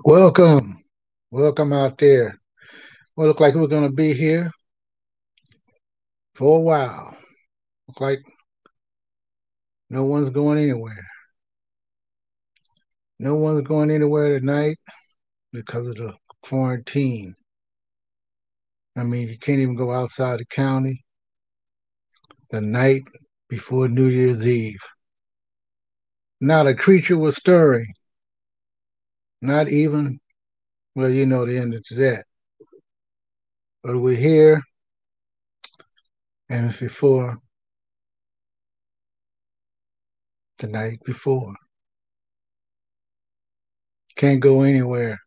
Welcome. Welcome out there. Well, look like we're going to be here for a while. Look like no one's going anywhere. No one's going anywhere tonight because of the quarantine. I mean, you can't even go outside the county the night before New Year's Eve. Not a creature was stirring. Not even, well, you know the end to that. But we're here, and it's before the night before. Can't go anywhere.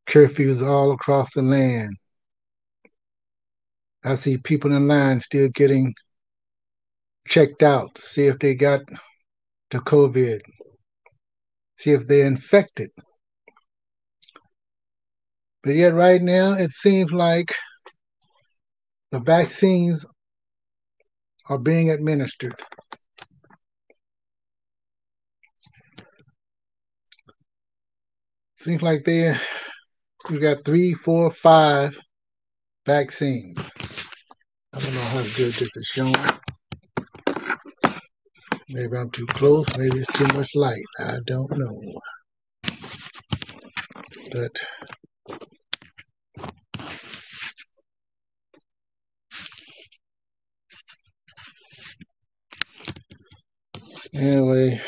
Curfews all across the land. I see people in line still getting checked out to see if they got the COVID, see if they're infected. But yet, right now, it seems like the vaccines are being administered. Seems like we got 3, 4, 5 vaccines. I don't know how good this is showing. Maybe I'm too close. Maybe it's too much light. I don't know. But anyway,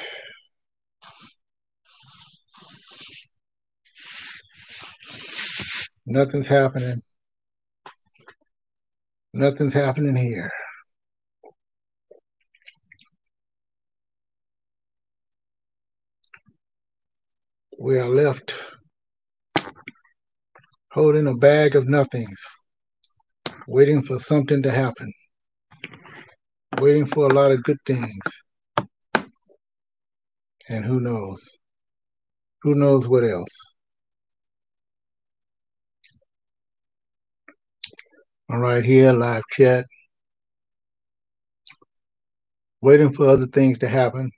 nothing's happening. Nothing's happening here. We are left holding a bag of nothings, waiting for something to happen, waiting for a lot of good things. And who knows? Who knows what else? I'm right here, live chat, waiting for other things to happen.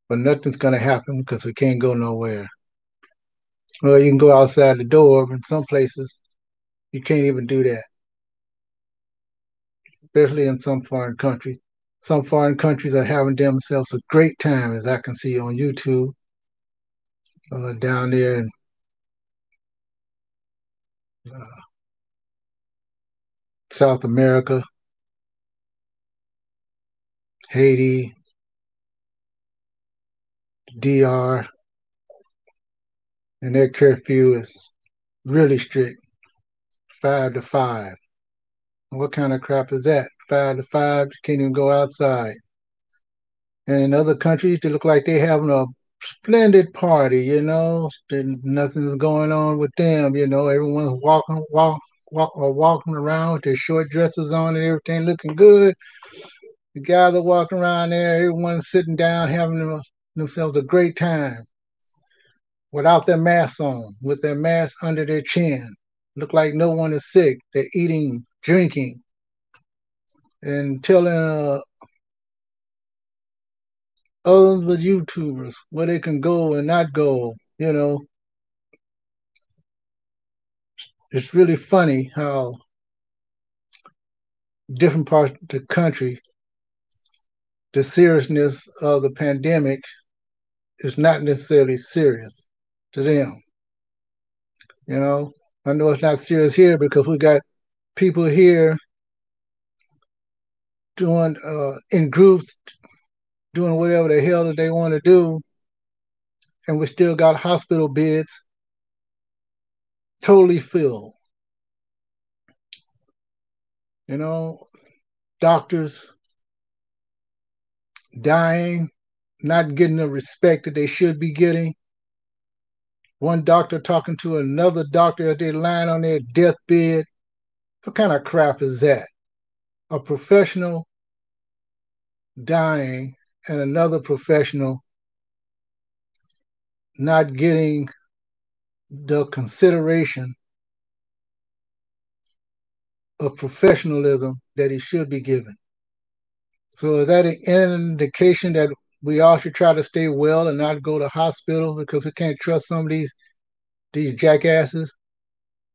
But nothing's going to happen because we can't go nowhere. Well, you can go outside the door, but in some places, you can't even do that, especially in some foreign countries. Some foreign countries are having themselves a great time, as I can see on YouTube, down there in uh, South America, Haiti, DR, and their curfew is really strict, 5 to 5. What kind of crap is that? 5 to 5, you can't even go outside. And in other countries, they look like they're having a splendid party, Nothing's going on with them, Everyone's walking around with their short dresses on and everything looking good. The guys are walking around there, everyone's sitting down having themselves a great time without their masks on, with their masks under their chin. Look like no one is sick. They're eating, drinking, and telling other YouTubers where they can go and not go. It's really funny how different parts of the country, the seriousness of the pandemic is not necessarily serious to them. I know it's not serious here because we got people here doing in groups, doing whatever the hell that they want to do, and we still got hospital beds totally filled. Doctors dying, not getting the respect that they should be getting. One doctor talking to another doctor as they lying on their deathbed. What kind of crap is that? A professional dying and another professional not getting the consideration of professionalism that he should be given. So is that an indication that We all should try to stay well and not go to hospitals because we can't trust some of these jackasses,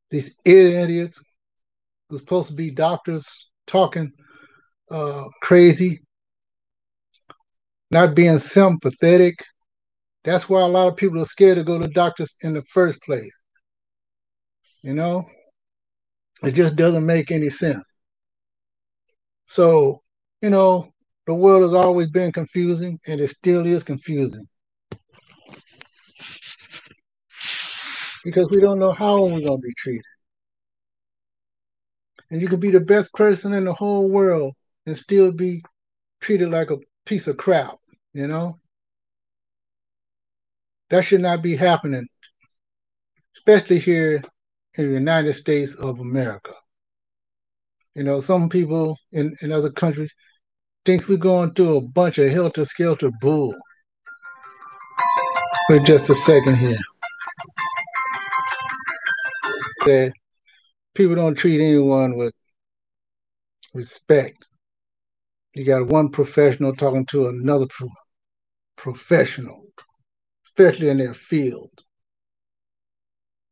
these idiots who's supposed to be doctors talking crazy, not being sympathetic. That's why a lot of people are scared to go to doctors in the first place. You know, it just doesn't make any sense. So, you know, the world has always been confusing and it still is confusing because we don't know how we're going to be treated. And you could be the best person in the whole world and still be treated like a piece of crap, you know? That should not be happening, especially here in the United States of America. You know, some people in other countries think we're going through a bunch of helter-skelter bull. Wait just a second here. That people don't treat anyone with respect. You got one professional talking to another professional, especially in their field,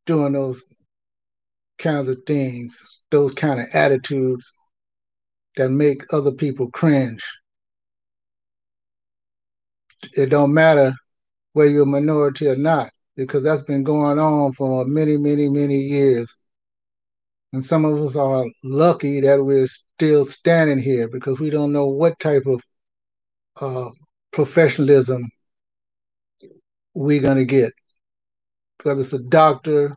doing those kinds of things, those kind of attitudes that make other people cringe. It don't matter whether you're a minority or not, because that's been going on for many, many, many years. And some of us are lucky that we're still standing here because we don't know what type of uh, professionalism we're going to get, whether it's a doctor,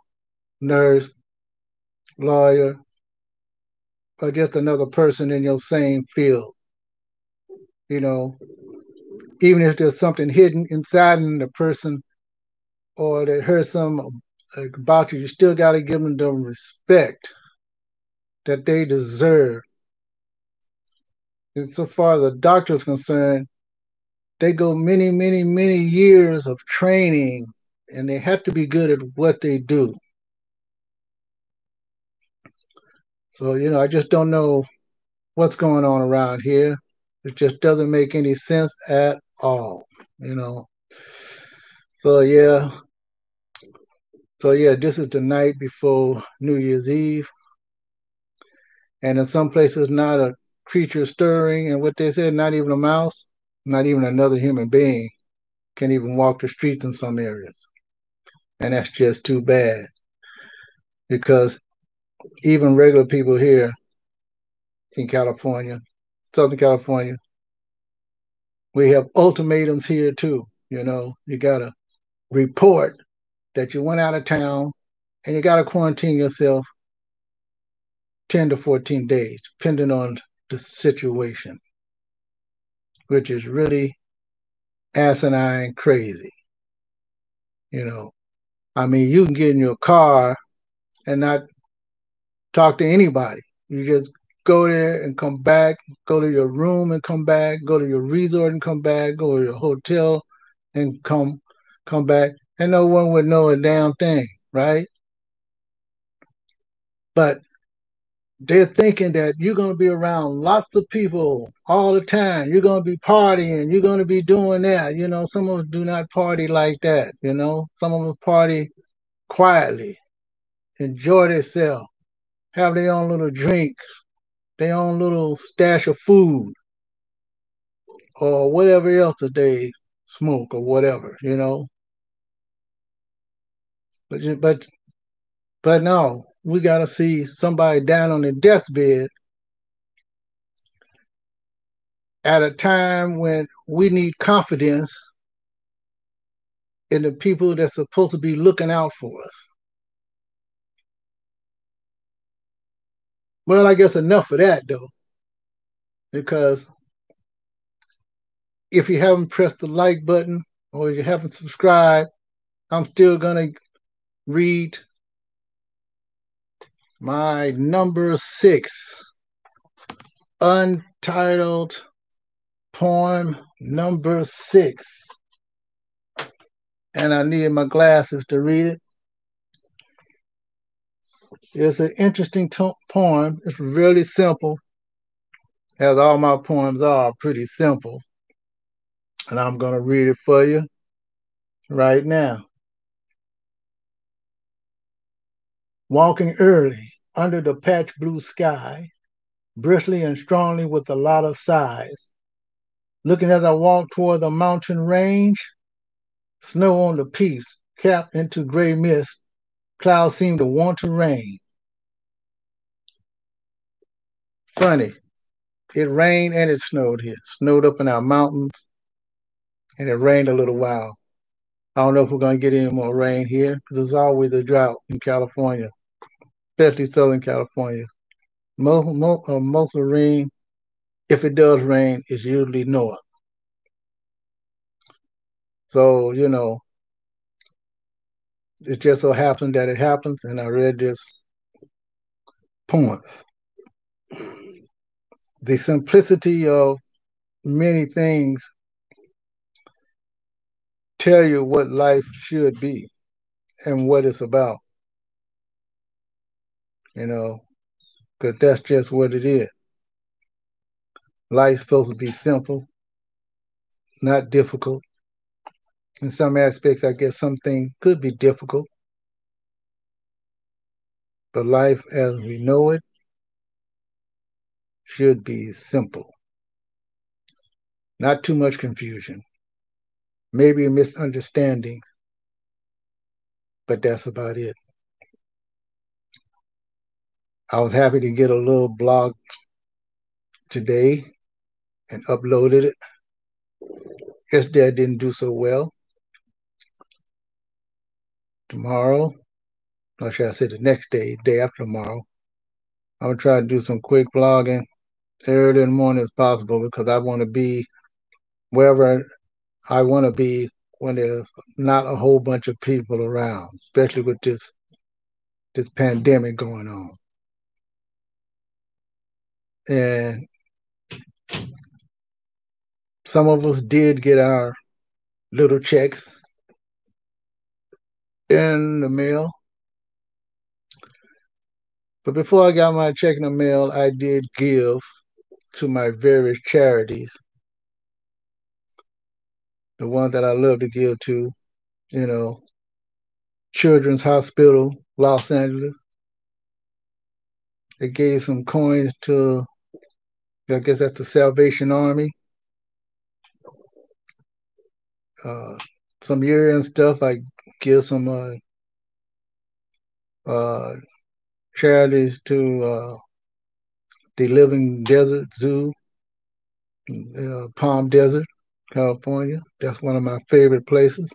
nurse, lawyer, or just another person in your same field. You know, even if there's something hidden inside in the person or they heard something about you, you still got to give them the respect that they deserve. And so far as the doctor is concerned, they go many, many, many years of training and they have to be good at what they do. So, you know, I just don't know what's going on around here. It just doesn't make any sense at all, you know. So yeah, this is the night before New Year's Eve, and in some places, not a creature stirring, and what they said, not even a mouse, not even another human being can even walk the streets in some areas, and that's just too bad because even regular people here in California, Southern California, we have ultimatums here too. You know, you gotta report that you went out of town and you gotta quarantine yourself 10 to 14 days, depending on the situation, which is really asinine crazy. You know, I mean, you can get in your car and not talk to anybody. You just go there and come back, go to your room and come back, go to your resort and come back, go to your hotel and come back, and no one would know a damn thing, right? But they're thinking that you're going to be around lots of people all the time. You're going to be partying. You're going to be doing that. You know, some of us do not party like that. You know, some of us party quietly, enjoy themselves, have their own little drink, their own little stash of food, or whatever else that they smoke or whatever. You know, but but no, we got to see somebody down on their deathbed at a time when we need confidence in the people that's supposed to be looking out for us. Well, I guess enough of that though, because if you haven't pressed the like button or if you haven't subscribed, I'm still gonna read my number 6 untitled poem number 6. And I need my glasses to read it. It's an interesting poem. It's really simple, as all my poems are pretty simple. And I'm going to read it for you right now. Walking early under the patch blue sky, briskly and strongly with a lot of sighs. Looking as I walked toward the mountain range, snow on the peaks capped into gray mist, clouds seemed to want to rain. Funny, it rained and it snowed here. Snowed up in our mountains, and it rained a little while. I don't know if we're going to get any more rain here because there's always a drought in California, especially Southern California. Most of the rain, if it does rain, is usually north. So, it just so happened that it happens, and I read this poem. The simplicity of many things tell you what life should be and what it's about, because that's just what it is. Life's supposed to be simple, not difficult. In some aspects, I guess some things could be difficult, but life as we know it should be simple. Not too much confusion, maybe misunderstandings, but that's about it. I was happy to get a little blog today and uploaded it. Yesterday I didn't do so well. Tomorrow, or should I say the next day, day after tomorrow, I'm going to try to do some quick blogging early in the morning as possible because I want to be wherever I want to be when there's not a whole bunch of people around, especially with this pandemic going on. And some of us did get our little checks in the mail. But before I got my check in the mail, I did give to my various charities. The one that I love to give to, Children's Hospital, Los Angeles. They gave some coins to, I guess that's the Salvation Army. Some year-end stuff, I give some charities to the Living Desert Zoo, Palm Desert, California. That's one of my favorite places.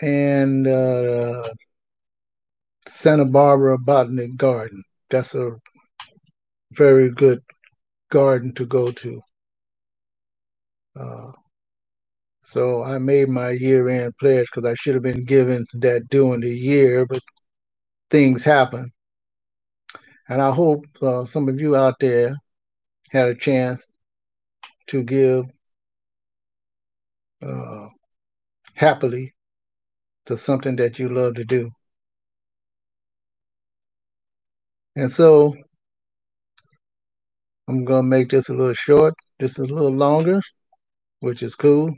And Santa Barbara Botanic Garden. That's a very good garden to go to. So I made my year-end pledge because I should have been given that during the year, but things happen. And I hope some of you out there had a chance to give happily to something that you love to do. And so I'm going to make this a little short, just a little longer, which is cool.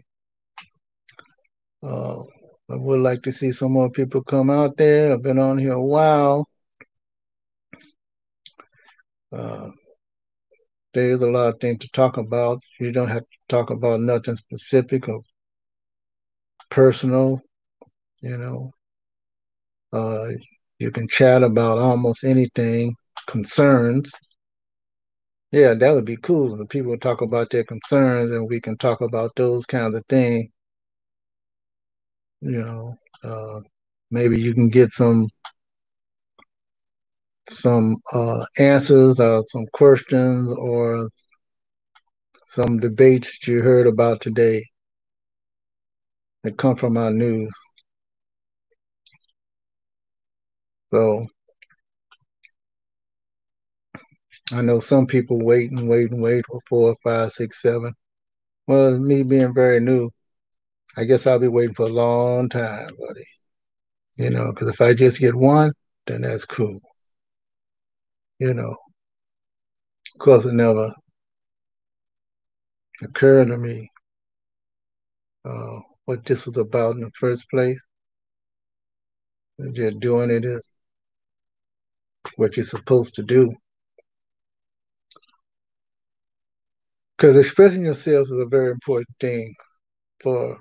I would like to see some more people come out there. I've been on here a while. There's a lot of things to talk about. You don't have to talk about nothing specific or personal, you can chat about almost anything, concerns. Yeah, that would be cool. The people talk about their concerns and we can talk about those kinds of things. Maybe you can get some answers or some questions or some debates that you heard about today that come from our news. So I know some people wait for 4, 5, 6, 7. Well, me being very new, I guess I'll be waiting for a long time, buddy. Because if I just get one, then that's cool. Of course, it never occur to me what this was about in the first place. Just doing it is what you're supposed to do. Because expressing yourself is a very important thing for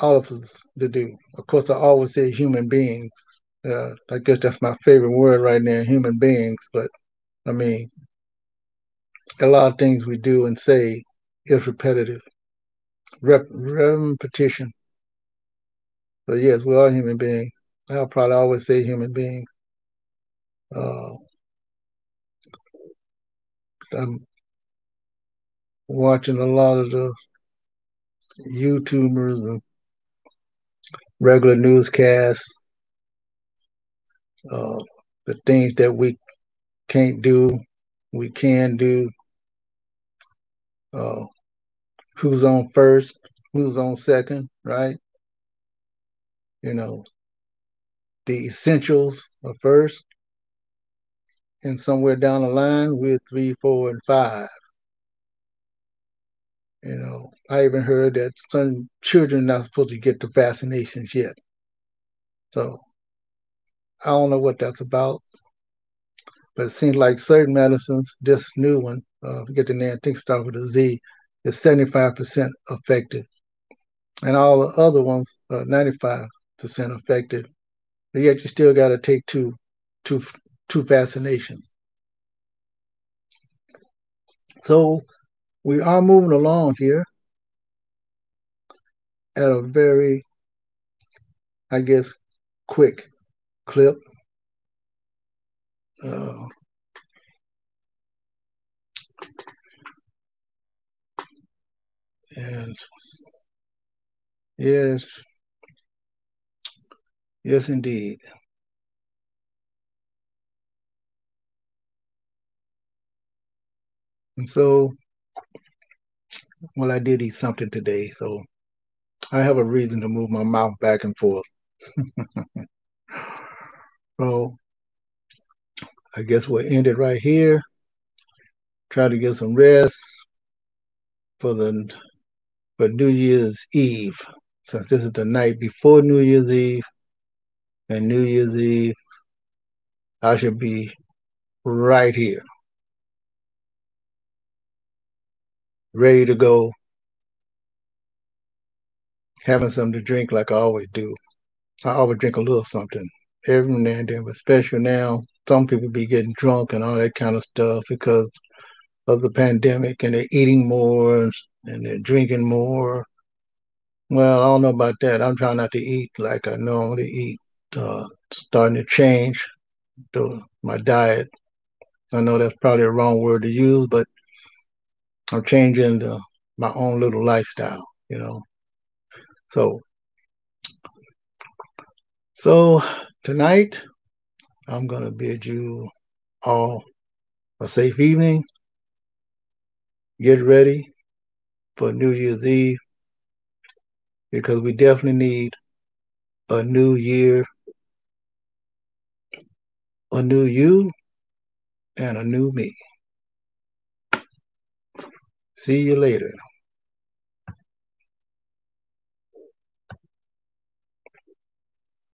all of us to do. Of course, I always say human beings. I guess that's my favorite word right now, human beings. But I mean, a lot of things we do and say is repetitive, repetition. So yes, we are human beings. I'll probably always say human beings. Uh, I'm watching a lot of the YouTubers and regular newscasts, uh, the things that we can't do, we can do, uh, who's on first, who's on second, right? You know, the essentials are first, and somewhere down the line, we're three, four, and five. You know, I even heard that some children are not supposed to get the vaccinations yet. So I don't know what that's about, but it seems like certain medicines, this new one, forget the name, I think start with a Z, is 75% effective. And all the other ones are 95% effective. But yet you still got to take two, two vaccinations. So we are moving along here at a very, I guess, quick clip. Uh, and yes, yes, indeed. And so, well, I did eat something today, so I have a reason to move my mouth back and forth. So I guess we'll end it right here. Try to get some rest for the for New Year's Eve, since this is the night before New Year's Eve, and New Year's Eve, I should be right here, ready to go, having something to drink like I always do. I always drink a little something every now and then, but especially now, some people be getting drunk and all that kind of stuff because of the pandemic, and they're eating more and they're drinking more. Well, I don't know about that. I'm trying not to eat like I normally eat. Starting to change my diet. I know that's probably a wrong word to use, but I'm changing my own little lifestyle. So, so tonight I'm gonna bid you all a safe evening. Get ready for New Year's Eve because we definitely need a new year, a new you, and a new me. See you later.